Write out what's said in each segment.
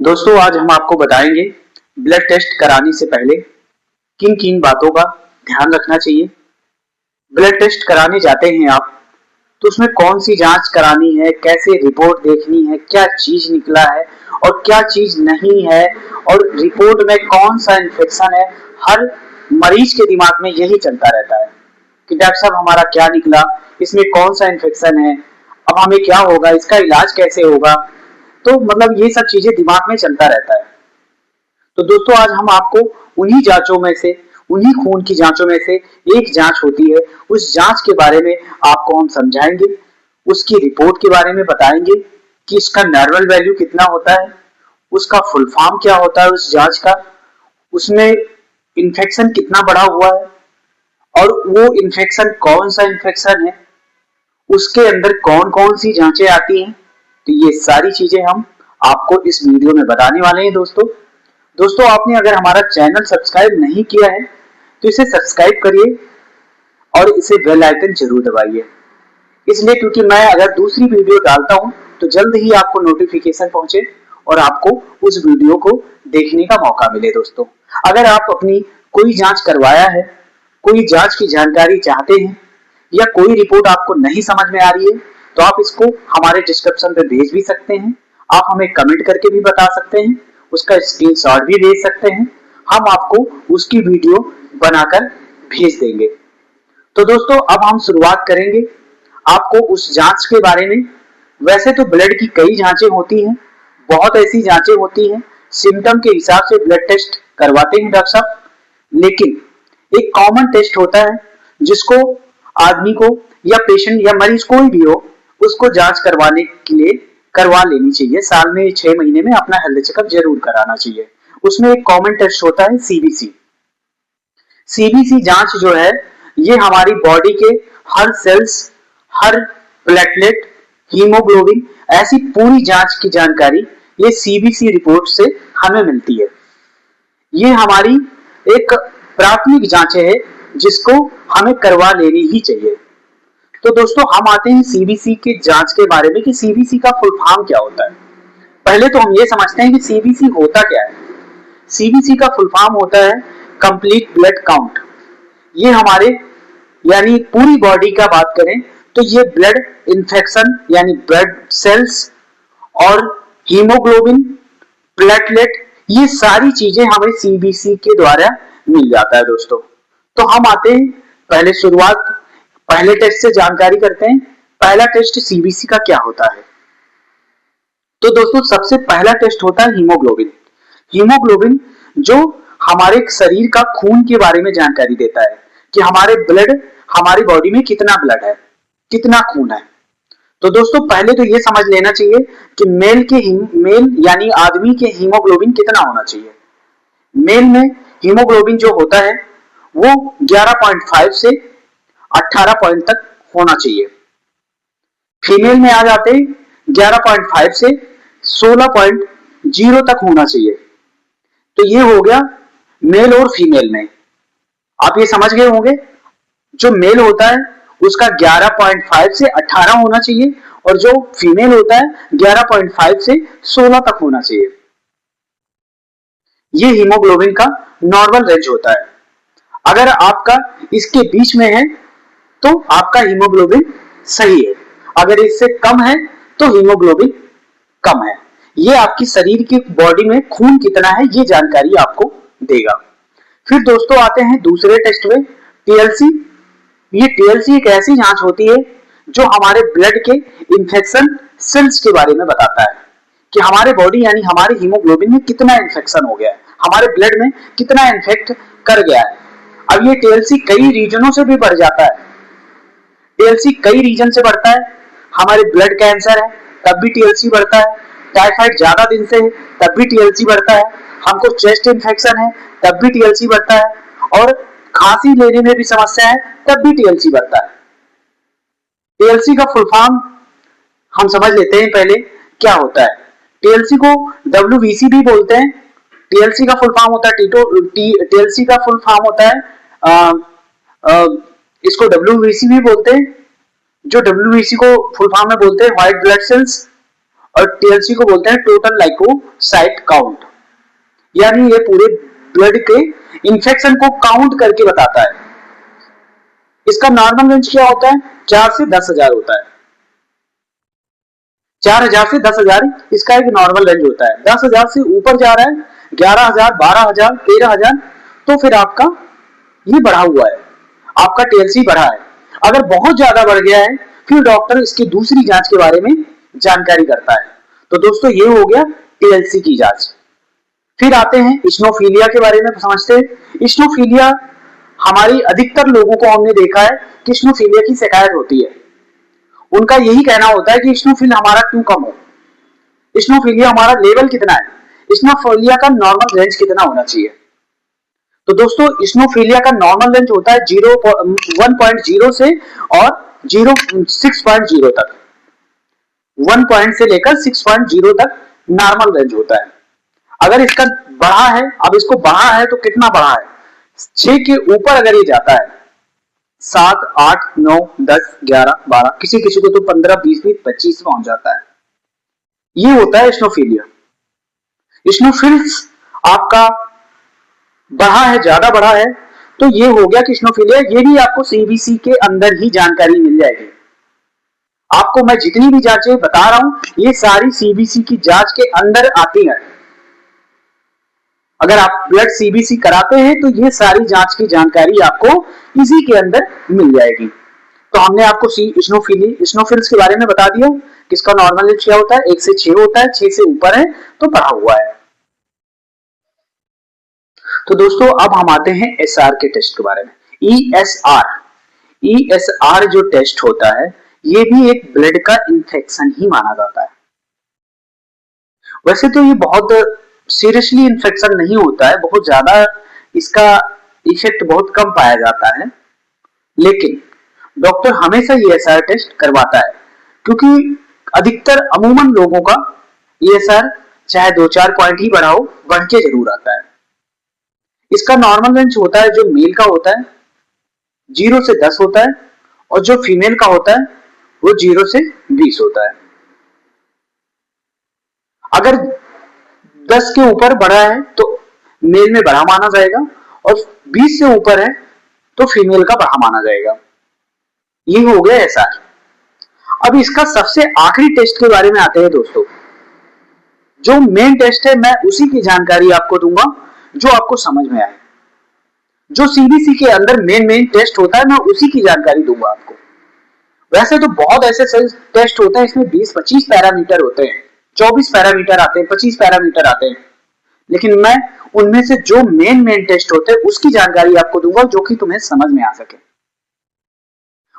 दोस्तों आज हम आपको बताएंगे ब्लड टेस्ट कराने से पहले किन किन बातों का ध्यान रखना चाहिए। ब्लड टेस्ट कराने जाते हैं आप तो उसमें कौन सी जांच करानी है, कैसे रिपोर्ट देखनी है, क्या चीज निकला है और क्या चीज नहीं है और रिपोर्ट में कौन सा इन्फेक्शन है। हर मरीज के दिमाग में यही चलता रहता है कि डॉक्टर साहब हमारा क्या निकला, इसमें कौन सा इन्फेक्शन है, अब हमें क्या होगा, इसका इलाज कैसे होगा। तो मतलब ये सब चीजें दिमाग में चलता रहता है। तो दोस्तों आज हम आपको उन्हीं जांचों में से, उन्हीं खून की जांचों में से एक जांच होती है, उस जांच के बारे में आपको हम समझाएंगे, उसकी रिपोर्ट के बारे में बताएंगे कि इसका नॉर्मल वैल्यू कितना होता है, उसका फुल फॉर्म क्या होता है उस जांच का, उसमें इन्फेक्शन कितना बढ़ा हुआ है और वो इन्फेक्शन कौन सा इन्फेक्शन है, उसके अंदर कौन कौन सी जांचें आती हैं। तो ये सारी चीजें हम आपको इस वीडियो में बताने वाले हैं। दोस्तों आपने अगर हमारा चैनल सब्सक्राइब नहीं किया है तो इसे सब्सक्राइब करिए और इसे बेल आइकन जरूर दबाइए, इसलिए क्योंकि मैं अगर दूसरी वीडियो डालता हूं तो जल्द ही आपको नोटिफिकेशन पहुंचे और आपको उस वीडियो को देखने का मौका मिले। दोस्तों अगर आप अपनी कोई जांच करवाया है, कोई जांच की जानकारी चाहते हैं या कोई रिपोर्ट आपको नहीं समझ में आ रही है तो आप इसको हमारे डिस्क्रिप्शन पे भेज भी सकते हैं, आप हमें कमेंट करके भी बता सकते हैं, उसका स्क्रीनशॉट भी भेज सकते हैं, हम आपको उसकी वीडियो बनाकर भेज देंगे। तो दोस्तों अब हम शुरुआत करेंगे आपको उस जांच के बारे में। वैसे तो ब्लड की कई जांचें होती हैं, बहुत ऐसी जांचें होती हैं, सिम्टम के हिसाब से ब्लड टेस्ट करवाते हैं डॉक्टर साहब, लेकिन एक कॉमन टेस्ट होता है जिसको आदमी को या पेशेंट या मरीज कोई भी हो उसको जांच करवाने के लिए करवा लेनी चाहिए। साल में 6 महीने में अपना हेल्थ चेकअप जरूर कराना चाहिए। उसमें एक कॉमन टेस्ट होता है सीबीसी। सीबीसी जांच जो है ये हमारी बॉडी के हर सेल्स, हर प्लेटलेट, हीमोग्लोबिन, ऐसी पूरी जांच की जानकारी ये सीबीसी रिपोर्ट से हमें मिलती है। ये हमारी एक प्राथमिक जांच है जिसको हमें करवा लेनी ही चाहिए। तो दोस्तों हम आते हैं सीबीसी के जांच के बारे में कि सीबीसी का फुल फॉर्म क्या होता है। पहले तो हम ये समझते हैं कि सीबीसी होता क्या है। सीबीसी का फुल फॉर्म होता है कंप्लीट ब्लड काउंट। ये हमारे यानी पूरी बॉडी का बात करें तो ये ब्लड इन्फेक्शन यानी ब्लड सेल्स और हीमोग्लोबिन, प्लेटलेट, ये सारी चीजें हमें सीबीसी के द्वारा मिल जाता है। दोस्तों तो हम आते हैं पहले शुरुआत पहले टेस्ट से जानकारी करते हैं। पहला टेस्ट सीबीसी का क्या होता है। तो दोस्तों सबसे पहला टेस्ट होता है हीमोग्लोबिन। हीमोग्लोबिन जो हमारे शरीर का खून के बारे में जानकारी देता है कि हमारी बॉडी में कितना ब्लड है, कितना खून है। तो दोस्तों पहले तो ये समझ लेना चाहिए कि मेल यानी आदमी के हीमोग्लोबिन कितना होना चाहिए। मेल में हीमोग्लोबिन जो होता है वो 11.5 से 18 पॉइंट तक होना चाहिए। फीमेल में आ जाते 11.5 से 16.0 तक होना चाहिए। तो ये हो गया मेल और फीमेल में। आप ये समझ गए होंगे, जो मेल होता है उसका 11.5 से 18 होना चाहिए और जो फीमेल होता है 11.5 से 16 तक होना चाहिए। ये हीमोग्लोबिन का नॉर्मल रेंज होता है। अगर आपका इसके बीच में है तो आपका हीमोग्लोबिन सही है, अगर इससे कम है तो हीमोग्लोबिन कम है। ये आपकी शरीर की बॉडी में खून कितना है ये जानकारी आपको देगा। फिर दोस्तों आते हैं दूसरे टेस्ट में टीएलसी। ये टीएलसी एक ऐसी जांच होती है जो हमारे ब्लड के इन्फेक्शन सेल्स के बारे में बताता है कि हमारे बॉडी यानी हमारे हीमोग्लोबिन में कितना इन्फेक्शन हो गया है, हमारे ब्लड में कितना इन्फेक्ट कर गया है। अब ये टीएलसी कई रीजनों से भी बढ़ जाता है। टीएलसी कई रीजन से बढ़ता है। हमारे ब्लड कैंसर है तब भी टीएलसी बढ़ता है, टाइफाइड ज्यादा दिन से है तब भी टीएलसी बढ़ता है, हमको चेस्ट इन्फेक्शन है तब भी टीएलसी बढ़ता है, और खांसी लेने में भी समस्या है तब भी टीएलसी बढ़ता है। टीएलसी का फुल फॉर्म हम समझ लेते हैं पहले क्या होता है। टीएलसी को डब्ल्यूबीसी भी बोलते हैं। टीएलसी का फुल फॉर्म होता है टीएलसी का फुल फॉर्म होता है इसको डब्ल्यूबीसी भी बोलते हैं। जो डब्ल्यूबीसी को फुल फॉर्म में बोलते हैं व्हाइट ब्लड सेल्स, और टीएलसी को बोलते हैं टोटल लाइकोसाइट काउंट, यानी ये पूरे ब्लड के इंफेक्शन को काउंट करके बताता है। इसका नॉर्मल रेंज क्या होता है? 4 से 10,000 होता है। 4,000 से 10,000 इसका एक नॉर्मल रेंज होता है। 10,000 से ऊपर जा रहा है 11,000, 12,000, 13,000, तो फिर आपका ये बढ़ा हुआ है, आपका टीएलसी बढ़ा है। अगर बहुत ज्यादा बढ़ गया है फिर डॉक्टर इसकी दूसरी जांच के बारे में जानकारी करता है। तो दोस्तों ये हो गया टीएलसी की जांच। फिर आते हैं इस्नोफिलिया के बारे में समझते हैं। इस्नोफिलिया हमारी अधिकतर लोगों को हमने देखा है कि इस्नोफिलिया की शिकायत होती है। उनका यही कहना होता है कि इस्नोफिल हमारा क्यों कम हो, इस्नोफिलिया हमारा लेवल कितना है, इस्नोफिलिया का नॉर्मल रेंज कितना होना चाहिए। तो दोस्तों इस्नोफिलिया का नॉर्मल रेंज होता है 1.0 से और 6.0 तक, 1 पॉइंट से लेकर 6.0 तक नॉर्मल रेंज होता है। अगर इसका बढ़ा है, अब इसको बढ़ा है तो कितना बढ़ा है, 6 के ऊपर अगर ये जाता है 7, 8, 9, 10, 11, 12, किसी किसी को तो 15, 20, 25 पहुंच जाता है, ये होता है इस्नोफिलिया। इस्नोफिल्स आपका बढ़ा है, ज्यादा बढ़ा है, तो ये हो गया कि इस्नोफिलिया। ये भी आपको सीबीसी के अंदर ही जानकारी मिल जाएगी। आपको मैं जितनी भी जांचें बता रहा हूं ये सारी सीबीसी की जांच के अंदर आती है। अगर आप ब्लड सीबीसी कराते हैं तो ये सारी जांच की जानकारी आपको इसी के अंदर मिल जाएगी। तो हमने आपको इस्नोफिल्स के बारे में बता दिया कि इसका नॉर्मल रेंज क्या होता है, 1 से 6 होता है, 6 से ऊपर है तो बढ़ा हुआ है। तो दोस्तों अब हम आते हैं एसआर के टेस्ट के बारे में। ईएसआर जो टेस्ट होता है ये भी एक ब्लड का इंफेक्शन ही माना जाता है। वैसे तो ये बहुत सीरियसली इंफेक्शन नहीं होता है, बहुत ज्यादा इसका इफेक्ट बहुत कम पाया जाता है, लेकिन डॉक्टर हमेशा ईएसआर टेस्ट करवाता है क्योंकि अधिकतर अमूमन लोगों का ईएसआर चाहे 2-4 पॉइंट ही बढ़ा हो, बढ़ के जरूर आता है। इसका नॉर्मल रेंज होता है जो मेल का होता है 0 से 10 होता है और जो फीमेल का होता है वो 0 से 20 होता है। अगर 10 के ऊपर बढ़ा है तो मेल में बढ़ा माना जाएगा और 20 से ऊपर है तो फीमेल का बढ़ा माना जाएगा। ये हो गया एसआर। अब इसका सबसे आखिरी टेस्ट के बारे में आते हैं दोस्तों। जो मेन टेस्ट है मैं उसी की जानकारी आपको दूंगा जो आपको समझ में आए। जो सीबीसी के अंदर मेन टेस्ट होता है मैं उसी की जानकारी दूंगा आपको। वैसे तो बहुत ऐसे टेस्ट होते हैं, इसमें 20-25 पैरामीटर होते हैं, 24 पैरामीटर आते हैं, 25 पैरामीटर आते हैं, लेकिन मैं उनमें से जो मेन टेस्ट होते हैं उसकी जानकारी आपको दूंगा जो कि तुम्हें समझ में आ सके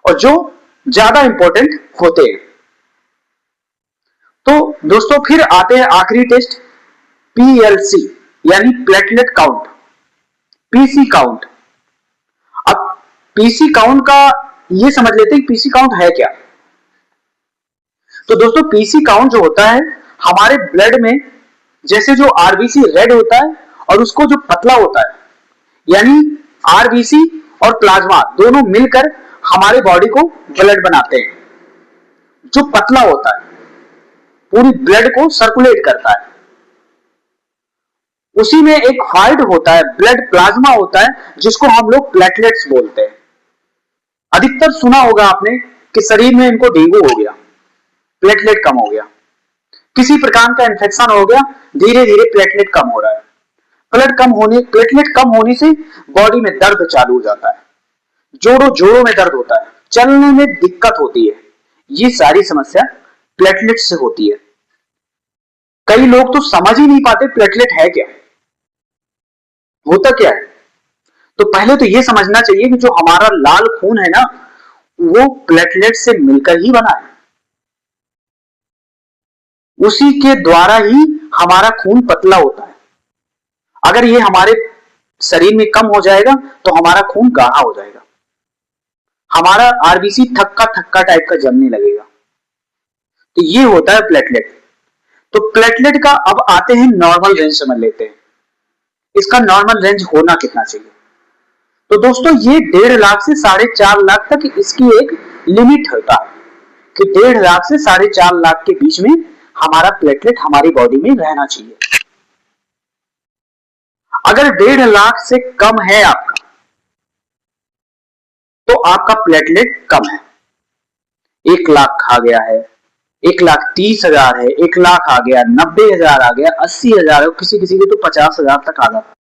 और जो ज्यादा इंपॉर्टेंट होते हैं। तो दोस्तों फिर आते हैं आखिरी टेस्ट पीएलसी यानी प्लेटलेट काउंट, पीसी काउंट। अब पीसी काउंट का ये समझ लेते हैं पीसी काउंट है क्या। तो दोस्तों पीसी काउंट जो होता है हमारे ब्लड में, जैसे जो आरबीसी रेड होता है और उसको जो पतला होता है, यानी आरबीसी और प्लाज्मा दोनों मिलकर हमारे बॉडी को ब्लड बनाते हैं। जो पतला होता है पूरी ब्लड को सर्कुलेट करता है, उसी में एक व्हाइट होता है ब्लड प्लाज्मा होता है जिसको हम लोग प्लेटलेट्स बोलते हैं। अधिकतर सुना होगा आपने कि शरीर में इनको डेंगू हो गया, प्लेटलेट कम हो गया, किसी प्रकार का इंफेक्शन हो गया, धीरे धीरे प्लेटलेट कम हो रहा है। प्लेटलेट कम होने से बॉडी में दर्द चालू हो जाता है, जोड़ों में दर्द होता है, चलने में दिक्कत होती है। ये सारी समस्या प्लेटलेट से होती है। कई लोग तो समझ ही नहीं पाते प्लेटलेट है क्या, होता क्या है। तो पहले तो ये समझना चाहिए कि जो हमारा लाल खून है ना वो प्लेटलेट से मिलकर ही बना है, उसी के द्वारा ही हमारा खून पतला होता है। अगर ये हमारे शरीर में कम हो जाएगा तो हमारा खून गाढ़ा हो जाएगा, हमारा आरबीसी थक्का थक्का टाइप का जमने लगेगा। तो ये होता है प्लेटलेट। तो प्लेटलेट का अब आते हैं नॉर्मल रेंज समझ लेते हैं। इसका नॉर्मल रेंज होना कितना चाहिए। तो दोस्तों ये 1.5 लाख से 4.5 लाख तक इसकी एक लिमिट होता है कि 1.5 लाख से 4.5 लाख के बीच में हमारा प्लेटलेट हमारी बॉडी में रहना चाहिए। अगर 1.5 लाख से कम है आपका तो आपका प्लेटलेट कम है। 1 लाख आ गया है, 1,30,000 है, 1 लाख आ गया, 90,000 आ गया, 80,000 है, किसी किसी के तो 50,000 तक आ जाता है।